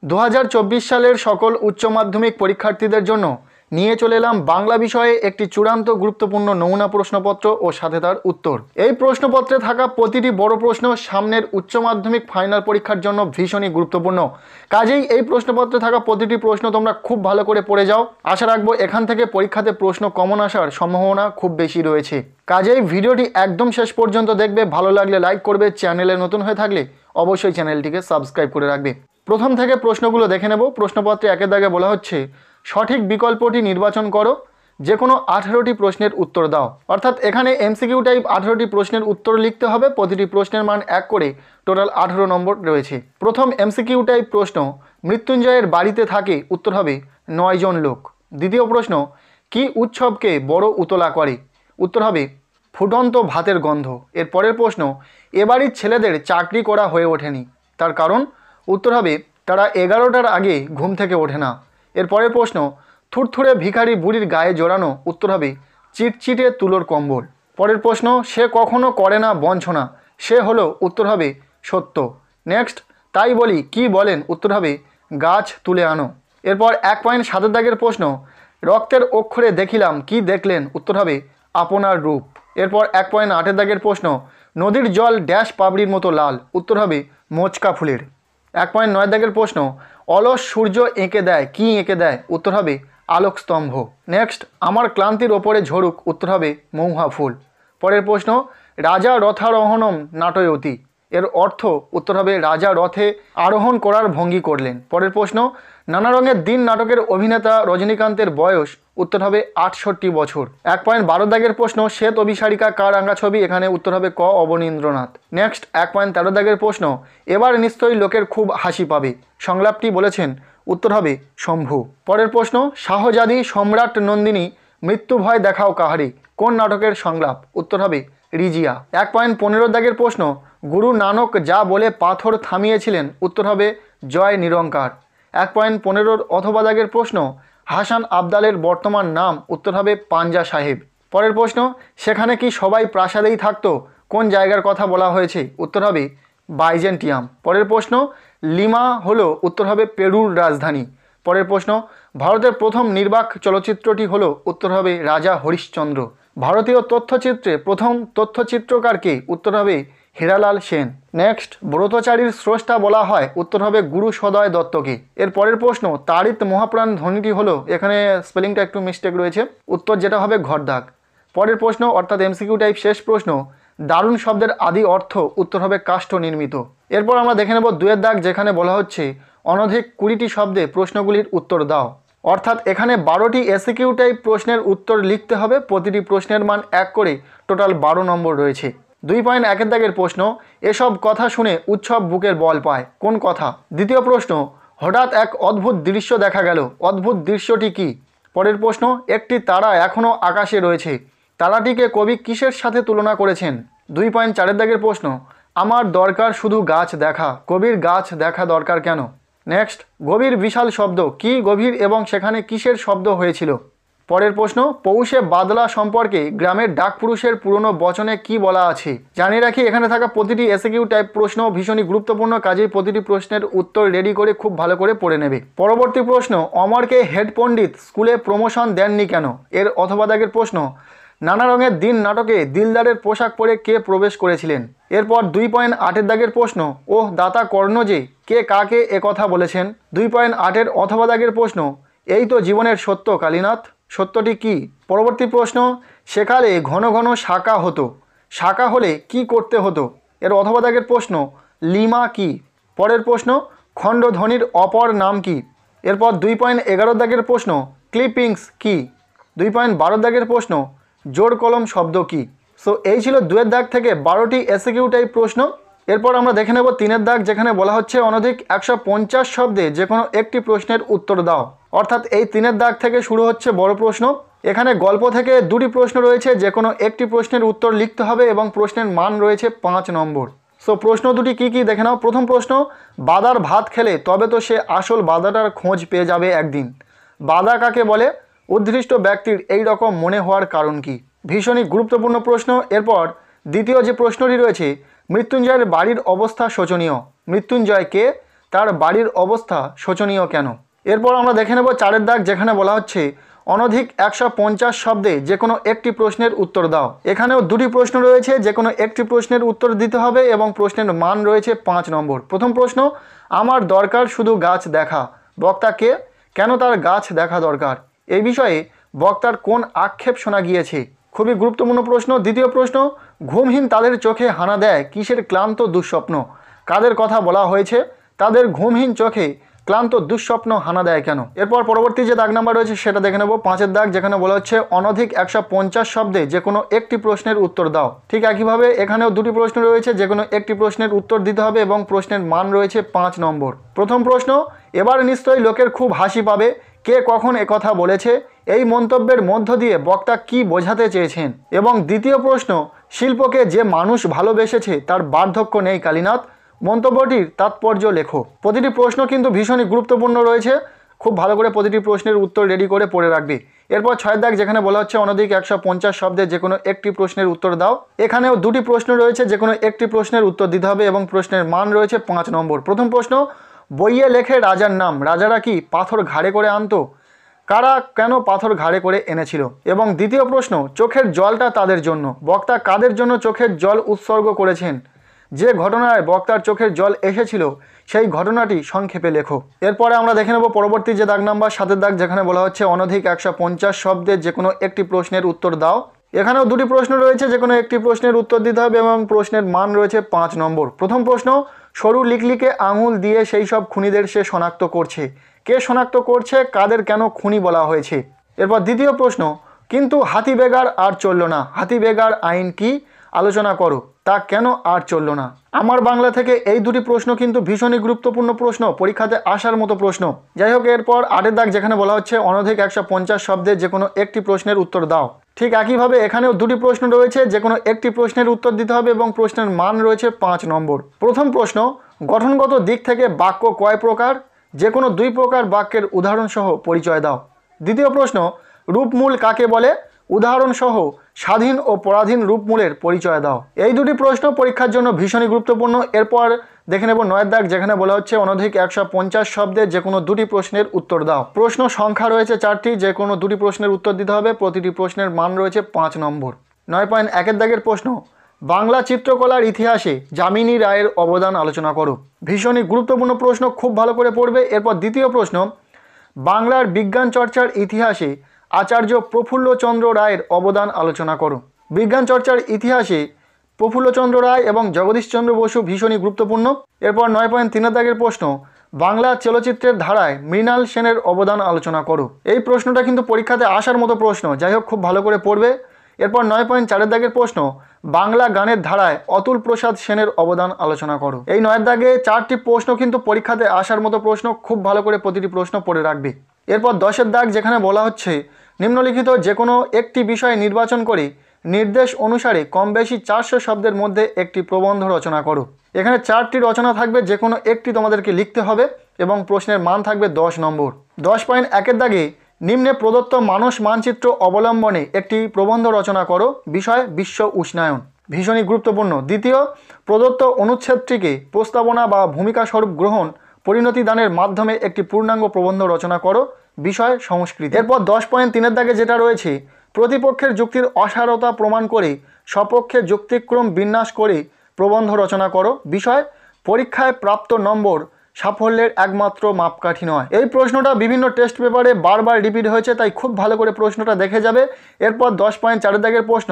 2024 সালের সকল উচ্চ মাধ্যমিক পরীক্ষার্থীদের জন্য নিয়ে চলে এলাম বাংলা বিষয়ে একটি চূড়ান্ত গুরুত্বপূর্ণ নমুনা প্রশ্নপত্র ও সাথে তার উত্তর। এই প্রশ্নপত্রে থাকা প্রতিটি বড় প্রশ্ন সামনের উচ্চ মাধ্যমিক ফাইনাল পরীক্ষার জন্য ভীষণই গুরুত্বপূর্ণ। কাজেই এই প্রশ্নপত্রে থাকা প্রতিটি প্রশ্ন তোমরা খুব ভালো করে পড়ে যাও। আশা রাখবো এখান থেকে পরীক্ষাতে প্রশ্ন কমন আসার সম্ভাবনা খুব বেশি রয়েছে। কাজেই ভিডিওটি একদম শেষ পর্যন্ত দেখবে। ভালো লাগলে লাইক করবে, চ্যানেলে নতুন হয়ে থাকলে অবশ্যই চ্যানেলটিকে সাবস্ক্রাইব করে রাখবে। প্রথম থেকে প্রশ্নগুলো দেখে নেব। প্রশ্নপত্রে একের দাগে বলা হচ্ছে সঠিক বিকল্পটি নির্বাচন করো, যে কোনো 18টি প্রশ্নের উত্তর দাও। অর্থাৎ এখানে এমসিকিউ টাইপ 18টি প্রশ্নের উত্তর লিখতে হবে। প্রতিটি প্রশ্নের মান 1 করে, টোটাল 18 নম্বর রয়েছে। প্রথম এমসিকিউ টাইপ প্রশ্ন, মৃত্যুঞ্জয়ের বাড়িতে থাকে, উত্তর হবে 9 জন লোক। দ্বিতীয় প্রশ্ন, কি উৎসবকে বড় উতলা করে, উত্তর হবে ফুটন্ত ভাতের গন্ধ। এর পরের প্রশ্ন, এ বাড়ির ছেলেদের চাকরি করা হয়ে ওঠেনি, তার কারণ, উত্তর হবে তারা 11টার আগে ঘুম থেকে ওঠে না। এর পরের প্রশ্ন, থুরথুরে ভিখারি বুড়ির গায়ে জড়ানো, উত্তর হবে চিটচিটে তুলোর কম্বল। পরের প্রশ্ন, সে কখনো করে না বঞ্চনা, সে হলো, উত্তর হবে সত্য। নেক্সট, তাই বলি কি বলেন, উত্তর হবে গাছ তুলে আনো। এরপর 1 পয়েন্ট 7 দাগের প্রশ্ন, রক্তের অক্ষরে দেখিলাম, কি দেখলেন, উত্তর হবে আপনার রূপ। এরপর 1 পয়েন্ট 8 দাগের প্রশ্ন, নদীর জল ড্যাশ পাবড়ির মতো লাল, উত্তর হবে মোচকা ফুলের। 1 পয়েন্ট 9 দাগের প্রশ্ন, অলস সূর্য এঁকে দেয়, কি এঁকে দেয়, উত্তর হবে আলোকস্তম্ভ। নেক্সট, আমার ক্লান্তির ওপরে ঝরুক, উত্তর হবে মৌহা ফুল। পরের প্রশ্ন, রাজা রথারোহণম নাটয়তি, এর অর্থ, উত্তর হবে রাজা রথে আরোহণ করার ভঙ্গি করলেন। পরের প্রশ্ন, নানা রঙের দিন নাটকের অভিনেতা রজনীকান্তের বয়স, উত্তর হবে 68 বছর। 1 পয়েন্ট 12 দাগের প্রশ্ন, শ্বেত অভিসারিকা কার আঁকা ছবি, এখানে উত্তর হবে ক অবনীন্দ্রনাথ। নেক্সট 1 পয়েন্ট 13 দাগের প্রশ্ন, এবার নিশ্চয়ই লোকের খুব হাসি পাবে, সংলাপটি বলেছেন, উত্তর হবে শম্ভু। পরের প্রশ্ন, শাহজাদি সম্রাট নন্দিনী মৃত্যু ভয় দেখাও কাহারে, কোন নাটকের সংলাপ, উত্তর হবে রিজিয়া। 1 পয়েন্ট 15 দাগের প্রশ্ন, গুরু নানক যা বলে পাথর থামিয়েছিলেন, উত্তর হবে জয় নিরঙ্কার। 1 পয়েন্ট 15 অথবা দাগের প্রশ্ন, হাসান আবদালের বর্তমান নাম, উত্তর হবে পাঞ্জা সাহেব। পরের প্রশ্ন, সেখানে কি সবাই প্রাসাদেই থাকতো, কোন জায়গার কথা বলা হয়েছে, উত্তর হবে বাইজেন্টিয়াম। পরের প্রশ্ন, লিমা হলো, উত্তর হবে পেরুর রাজধানী। পরের প্রশ্ন, ভারতের প্রথম নির্বাক চলচ্চিত্রটি হলো, উত্তর হবে রাজা হরিশ্চন্দ্র। ভারতীয় তথ্যচিত্রে প্রথম তথ্যচিত্রকারকে, উত্তর হবে হীরালাল সেন। নেক্সট, ব্রতচারীর স্রষ্টা বলা হয়, উত্তর হবে গুরু সদয় দত্তকে। এর পরের প্রশ্ন, তাড়িত মহাপ্রাণ ধ্বনিটি হলো, এখানে স্পেলিংটা একটু মিস্টেক রয়েছে, উত্তর যেটা হবে ঘরদাগ। পরের প্রশ্ন অর্থাৎ এমসিকিউ টাইপ শেষ প্রশ্ন, দারুণ শব্দের আদি অর্থ, উত্তর হবে কাষ্ঠ নির্মিত। এরপর আমরা দেখে নেব 2 দাগ, যেখানে বলা হচ্ছে অনধিক 20টি শব্দে প্রশ্নগুলির উত্তর দাও। অর্থাৎ এখানে 12টি এসিকিউ টাইপ প্রশ্নের উত্তর লিখতে হবে। প্রতিটি প্রশ্নের মান 1 করে, টোটাল 12 নম্বর রয়েছে। 2 পয়েন্ট 1 দাগের প্রশ্ন, এসব কথা শুনে উৎসব বুকের বল পায়, কোন কথা। দ্বিতীয় প্রশ্ন, হঠাৎ এক অদ্ভুত দৃশ্য দেখা গেল, অদ্ভুত দৃশ্যটি কি। পরের প্রশ্ন, একটি তারা এখনও আকাশে রয়েছে, তারাটিকে কবি কিসের সাথে তুলনা করেছেন। 2 পয়েন্ট 4 দাগের প্রশ্ন, আমার দরকার শুধু গাছ দেখা, কবির গাছ দেখা দরকার কেন। নেক্সট, গভীর বিশাল শব্দ, কি গভীর এবং সেখানে কিসের শব্দ হয়েছিল। পরের প্রশ্ন, পৌষে বাদলা সম্পর্কে গ্রামের ডাকপুরুষের পুরনো বচনে কি বলা আছে। জানিয়ে রাখি এখানে থাকা প্রতিটি এসিকিউ টাইপ প্রশ্ন ভীষণই গুরুত্বপূর্ণ, কাজেই প্রতিটি প্রশ্নের উত্তর রেডি করে খুব ভালো করে পড়ে নেবে। পরবর্তী প্রশ্ন, অমরকে হেড পণ্ডিত স্কুলে প্রমোশন দেননি কেন, এর অথবা দাগের প্রশ্ন, নানা রঙের দিন নাটকে দিলদারের পোশাক পরে কে প্রবেশ করেছিলেন। এরপর 2 পয়েন্ট 8 দাগের প্রশ্ন, ওহ দাতা কর্ণ যে, কে কাকে একথা বলেছেন। 2 পয়েন্ট 8 অথবা দাগের প্রশ্ন, এই তো জীবনের সত্য কালীনাথ, সত্যটি কি। পরবর্তী প্রশ্ন, সেকালে ঘন ঘন শাঁকা হতো, শাঁকা হলে কি করতে হতো, এর অথবা দাগের প্রশ্ন, লিমা কি। পরের প্রশ্ন, খণ্ডধ্বনির অপর নাম কি। এরপর 2 পয়েন্ট 11 দাগের প্রশ্ন, ক্লিপিংস কি। 2 পয়েন্ট 12 দাগের প্রশ্ন, জোর কলম শব্দ কি। সো এই ছিল 2 দাগ থেকে 12টি এসিকিউ টাইপ প্রশ্ন। এরপর আমরা দেখে নেব 3 দাগ, যেখানে বলা হচ্ছে অনধিক 150 শব্দে যে কোনো একটি প্রশ্নের উত্তর দাও। অর্থাৎ এই 3 দাগ থেকে শুরু হচ্ছে বড় প্রশ্ন। এখানে গল্প থেকে 2টি প্রশ্ন রয়েছে, যে কোনো একটি প্রশ্নের উত্তর লিখতে হবে এবং প্রশ্নের মান রয়েছে 5 নম্বর। সো প্রশ্ন দুটি কি কি দেখে নাও। প্রথম প্রশ্ন, বাদার ভাত খেলে তবে তো সে আসল বাদাটার খোঁজ পেয়ে যাবে একদিন, বাদা কাকে বলে, উদ্দৃষ্ট ব্যক্তির এই রকম মনে হওয়ার কারণ কি। ভীষণই গুরুত্বপূর্ণ প্রশ্ন। এরপর দ্বিতীয় যে প্রশ্নটি রয়েছে, মৃত্যুঞ্জয়ের বাড়ির অবস্থা শোচনীয়, মৃত্যুঞ্জয় কে, তার বাড়ির অবস্থা শোচনীয় কেন? এরপর আমরা দেখে নেব 4 দাগ, যেখানে বলা হচ্ছে অনধিক 150 শব্দে যে কোনো একটি প্রশ্নের উত্তর দাও। এখানেও দুটি প্রশ্ন রয়েছে, যে কোনো একটি প্রশ্নের উত্তর দিতে হবে এবং প্রশ্নের মান রয়েছে 5 নম্বর। প্রথম প্রশ্ন, আমার দরকার শুধু গাছ দেখা। বক্তা কে? কেন তার গাছ দেখা দরকার? এই বিষয়ে বক্তার কোন আক্ষেপ শোনা গিয়েছে? খুবই গুরুত্বপূর্ণ প্রশ্ন। দ্বিতীয় প্রশ্ন, ঘুমহীন তাদের চোখে হানা দেয় কিসের ক্লান্ত দুঃস্বপ্ন? কাদের কথা বলা হয়েছে? তাদের ঘুমহীন চোখে ক্লান্ত দুঃস্বপ্ন হানা দেয় কেন? এরপর পরবর্তী যে দাগ নাম্বার রয়েছে সেটা দেখে নেব 5 দাগ, যেখানে বলা হচ্ছে অনধিক 150 শব্দে যে কোনো একটি প্রশ্নের উত্তর দাও। ঠিক একইভাবে এখানেও দুটি প্রশ্ন রয়েছে, যে কোনো একটি প্রশ্নের উত্তর দিতে হবে এবং প্রশ্নের মান রয়েছে 5 নম্বর। প্রথম প্রশ্ন, এবার নিশ্চয়ই লোকের খুব হাসি পাবে। কে কখন একথা বলেছে? এই মন্তব্যের মধ্য দিয়ে বক্তা কি বোঝাতে চেয়েছেন? এবং দ্বিতীয় প্রশ্ন, শিল্পকে যে মানুষ ভালোবেসেছে তার বার্ধক্য নেই কালীনাথ। মন্তব্যটির তাৎপর্য লেখো। প্রতিটি প্রশ্ন কিন্তু ভীষণই গুরুত্বপূর্ণ রয়েছে, খুব ভালো করে প্রতিটি প্রশ্নের উত্তর রেডি করে পড়ে রাখবে। এরপর 6 দাগ, যেখানে বলা হচ্ছে অনধিক 150 শব্দে যে কোনো একটি প্রশ্নের উত্তর দাও। এখানেও দুটি প্রশ্ন রয়েছে, যে কোনো একটি প্রশ্নের উত্তর দিতে হবে এবং প্রশ্নের মান রয়েছে 5 নম্বর। প্রথম প্রশ্ন, বইয়ে লেখে রাজার নাম, রাজারা কি পাথর ঘাড়ে করে আনতো? কারা কেন পাথর ঘাড়ে করে এনেছিল? এবং দ্বিতীয় প্রশ্ন, চোখের জলটা তাদের জন্য। বক্তা কাদের জন্য চোখের জল উৎসর্গ করেছেন? যে ঘটনায় বক্তার চোখের জল এসেছিল সেই ঘটনাটি সংক্ষেপে লেখো। এরপরে আমরা দেখে নেব পরবর্তী যে দাগ নাম্বার 7 দাগ, যেখানে বলা হচ্ছে অনধিক 150 শব্দে যে কোনো একটি প্রশ্নের উত্তর দাও। এখানেও দুটি প্রশ্ন রয়েছে, যে কোনো একটি প্রশ্নের উত্তর দিতে হবে এবং প্রশ্নের মান রয়েছে 5 নম্বর। প্রথম প্রশ্ন, সরু লিকলিকে আঙুল দিয়ে সেই সব খুনিদের সে শনাক্ত করছে। কে শনাক্ত করছে? কাদের কেন খুনি বলা হয়েছে? এরপর দ্বিতীয় প্রশ্ন, কিন্তু হাতি বেগার আর চলল না। হাতি বেগার আইন কি? আলোচনা করো। তা কেন আর চলল না? আমার বাংলা থেকে এই দুটি প্রশ্ন কিন্তু ভীষণই গুরুত্বপূর্ণ প্রশ্ন, পরীক্ষাতে আসার মতো প্রশ্ন। যাই হোক, এরপর 8 দাগ, যেখানে বলা হচ্ছে অনধিক 150 শব্দে যে কোনো একটি প্রশ্নের উত্তর দাও। ঠিক একইভাবে এখানেও দুটি প্রশ্ন রয়েছে, যে কোনো একটি প্রশ্নের উত্তর দিতে হবে এবং প্রশ্নের মান রয়েছে 5 নম্বর। প্রথম প্রশ্ন, গঠনগত দিক থেকে বাক্য কয় প্রকার? যে কোনো 2 প্রকার বাক্যের উদাহরণসহ পরিচয় দাও। দ্বিতীয় প্রশ্ন, রূপমূল কাকে বলে? উদাহরণসহ স্বাধীন ও পরাধীন রূপমূলের পরিচয় দাও। এই দুটি প্রশ্ন পরীক্ষার জন্য ভীষণই গুরুত্বপূর্ণ। এরপর দেখে নেব 9 দাগ, যেখানে বলা হচ্ছে অনধিক 150 শব্দে যে কোনো 2টি প্রশ্নের উত্তর দাও। প্রশ্ন সংখ্যা রয়েছে 4টি, যে কোনো 2টি প্রশ্নের উত্তর দিতে হবে। প্রতিটি প্রশ্নের মান রয়েছে 5 নম্বর। 9.1 দাগের প্রশ্ন, বাংলা চিত্রকলার ইতিহাসে যামিনী রায়ের অবদান আলোচনা করো। ভীষণই গুরুত্বপূর্ণ প্রশ্ন, খুব ভালো করে পড়বে। এরপর দ্বিতীয় প্রশ্ন, বাংলার বিজ্ঞান চর্চার ইতিহাসে আচার্য প্রফুল্লচন্দ্র রায়ের অবদান আলোচনা করো। বিজ্ঞান চর্চার ইতিহাসে প্রফুল্লচন্দ্র রায় এবং জগদীশচন্দ্র বসু ভীষণই গুরুত্বপূর্ণ। এরপর 9.3 দাগের প্রশ্ন, বাংলা চলচ্চিত্রের ধারায় মৃণাল সেনের অবদান আলোচনা করো। এই প্রশ্নটা কিন্তু পরীক্ষাতে আসার মতো প্রশ্ন, যাই হোক খুব ভালো করে পড়বে। এরপর 9.4 দাগের প্রশ্ন, বাংলা গানের ধারায় অতুল প্রসাদ সেনের অবদান আলোচনা করো। এই 9 দাগে 4টি প্রশ্ন কিন্তু পরীক্ষাতে আসার মতো প্রশ্ন, খুব ভালো করে প্রতিটি প্রশ্ন পড়ে রাখবে। এরপর 10 দাগ, যেখানে বলা হচ্ছে নিম্নলিখিত যে কোনো একটি বিষয় নির্বাচন করে নির্দেশ অনুসারে কম বেশি 400 শব্দের মধ্যে একটি প্রবন্ধ রচনা করো। এখানে 4টি রচনা থাকবে, যে কোনো একটি তোমাদেরকে লিখতে হবে এবং প্রশ্নের মান থাকবে 10 নম্বর। 10.1 দাগে নিম্নে প্রদত্ত মানস মানচিত্র অবলম্বনে একটি প্রবন্ধ রচনা করো। বিষয় বিশ্ব উষ্ণায়ন। ভীষণই গুরুত্বপূর্ণ। দ্বিতীয়, প্রদত্ত অনুচ্ছেদটিকে প্রস্তাবনা বা ভূমিকা স্বরূপ গ্রহণ পরিণতি দানের মাধ্যমে একটি পূর্ণাঙ্গ প্রবন্ধ রচনা করো। বিষয় সংস্কৃতি। এরপর 10.3 দাগে যেটা রয়েছে, প্রতিপক্ষের যুক্তির অসারতা প্রমাণ করে সপক্ষে যুক্তিক্রম বিন্যাস করে প্রবন্ধ রচনা করো। বিষয় পরীক্ষায় প্রাপ্ত নম্বর সাফল্যের একমাত্র মাপকাঠি নয়। এই প্রশ্নটা বিভিন্ন টেস্ট পেপারে বারবার রিপিট হয়েছে, তাই খুব ভালো করে প্রশ্নটা দেখে যাবে। এরপর 10.4 দাগের প্রশ্ন,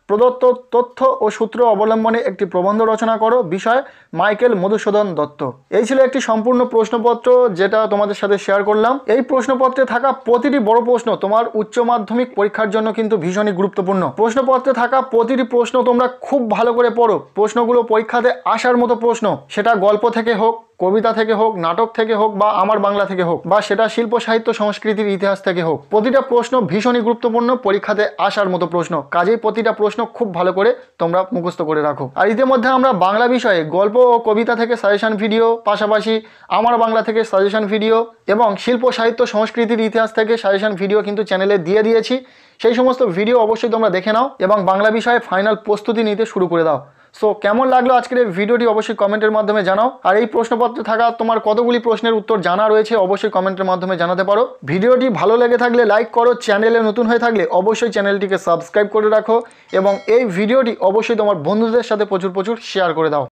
প্রদত্ত তথ্য ও সূত্র অবলম্বনে একটি প্রবন্ধ রচনা করো। বিষয় মাইকেল মধুসূদন দত্ত। এই ছিল একটি সম্পূর্ণ প্রশ্নপত্র, যেটা তোমাদের সাথে শেয়ার করলাম। এই প্রশ্নপত্রে থাকা প্রতিটি বড় প্রশ্ন তোমার উচ্চ মাধ্যমিক পরীক্ষার জন্য কিন্তু ভীষণই গুরুত্বপূর্ণ। প্রশ্নপত্রে থাকা প্রতিটি প্রশ্ন তোমরা খুব ভালো করে পড়ো। প্রশ্নগুলো পরীক্ষাতে আসার মতো প্রশ্ন, সেটা গল্প থেকে হোক, কবিতা থেকে হোক, নাটক থেকে হোক, বা আমার বাংলা থেকে হোক, বা সেটা শিল্প সাহিত্য সংস্কৃতির ইতিহাস থেকে হোক, প্রতিটা প্রশ্ন ভীষণই গুরুত্বপূর্ণ, পরীক্ষাতে আসার মতো প্রশ্ন। কাজেই প্রতিটা প্রশ্ন খুব ভালো করে তোমরা মুখস্থ করে রাখো। আর ইতিমধ্যে আমরা বাংলা বিষয়ে গল্প ও কবিতা থেকে সাজেশন ভিডিও, পাশাপাশি আমার বাংলা থেকে সাজেশন ভিডিও এবং শিল্প সাহিত্য সংস্কৃতির ইতিহাস থেকে সাজেশন ভিডিও কিন্তু চ্যানেলে দিয়ে দিয়েছি। সেই সমস্ত ভিডিও অবশ্যই তোমরা দেখে নাও এবং বাংলা বিষয়ে ফাইনাল প্রস্তুতি নিতে শুরু করে দাও। সো কেমন লাগলো আজকের এই ভিডিওটি অবশ্যই কমেন্টের মাধ্যমে জানাও। আর এই প্রশ্নপত্রে থাকা তোমার কতগুলি প্রশ্নের উত্তর জানা রয়েছে অবশ্যই কমেন্টের মাধ্যমে জানাতে পারো। ভিডিওটি ভালো লেগে থাকলে লাইক করো, চ্যানেলে নতুন হয়ে থাকলে অবশ্যই চ্যানেলটিকে সাবস্ক্রাইব করে রাখো এবং এই ভিডিওটি অবশ্যই তোমার বন্ধুদের সাথে প্রচুর শেয়ার করে দাও।